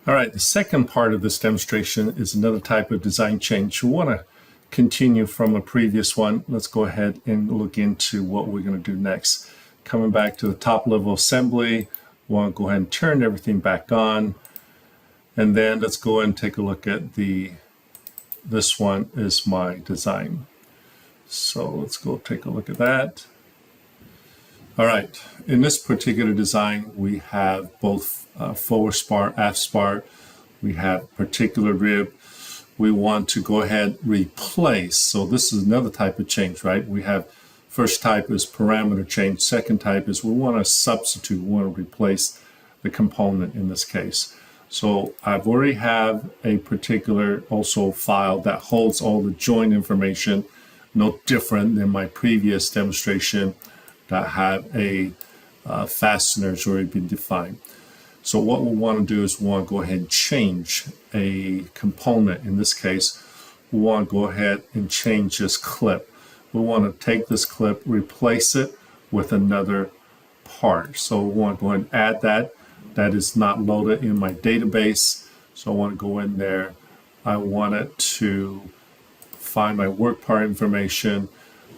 All right, the second part of this demonstration is another type of design change. We want to continue from a previous one. Let's go ahead and look into what we're going to do next. Coming back to the top level assembly, we want to go ahead and turn everything back on. And then let's go ahead and take a look at this one is my design. So let's go take a look at that. All right, in this particular design, we have both forward spar, aft spar. We have particular rib. We want to go ahead replace. So this is another type of change, right? We have first type is parameter change. Second type is we want to substitute, we want to replace the component in this case. So I've already have a particular also file that holds all the joint information, no different than my previous demonstration that had a fasteners already been defined. So what we want to do is we want to go ahead and change a component. In this case, we want to go ahead and change this clip. We want to take this clip, replace it with another part. So we want to go ahead and add that. That is not loaded in my database. So I want to go in there. I want it to find my work part information.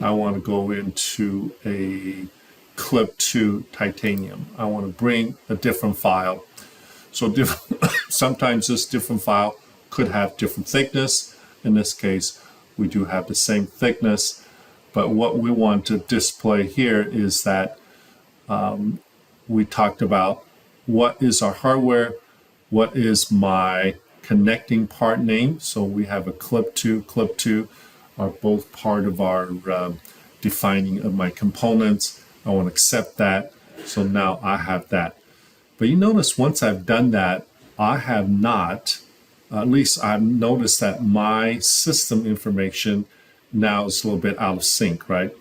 I want to go into a clip to titanium. I want to bring a different file. So sometimes this different file could have different thickness. In this case, we do have the same thickness. But what we want to display here is that we talked about what is our hardware, what is my connecting part name. So we have a clip to are both part of our defining of my components. I want to accept that. So now I have that. But you notice once I've done that, I have not, at least I've noticed that my system information now is a little bit out of sync, right?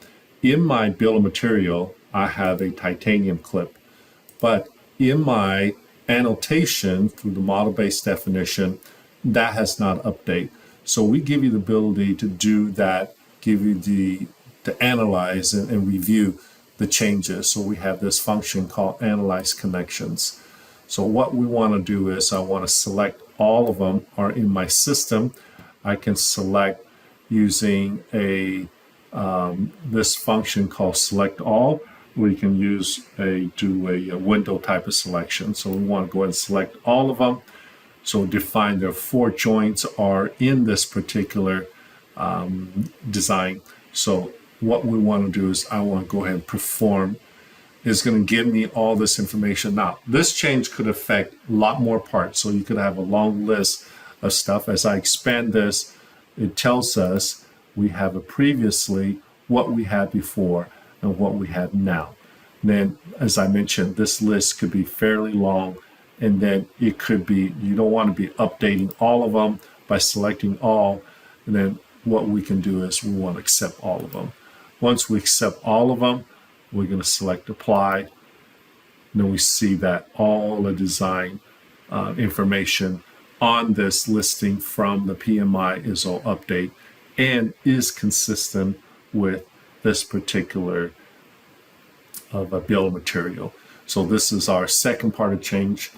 In my bill of material, I have a titanium clip. But in my annotation through the model-based definition, that has not updated. So we give you the ability to do that, give you to analyze and review the changes. So we have this function called analyze connections. So what we want to do is I want to select all of them are in my system. I can select using this function called select all. We can do a window type of selection. So we want to go ahead and select all of them. So define their 4 joints are in this particular design. So what we want to do is I want to go ahead and perform. It's going to give me all this information. Now, this change could affect a lot more parts. So you could have a long list of stuff. As I expand this, it tells us we have a previously, what we had before, and what we have now. And then, as I mentioned, this list could be fairly long. And then it could be, you don't want to be updating all of them by selecting all. And then what we can do is we want to accept all of them. Once we accept all of them, we're going to select apply. And then we see that all the design information on this listing from the PMI is all update and is consistent with this particular bill of material. So this is our second part of change.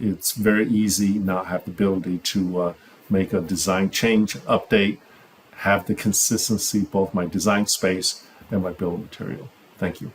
It's very easy now. I have the ability to make a design change, update, have the consistency, both my design space and my bill of material. Thank you.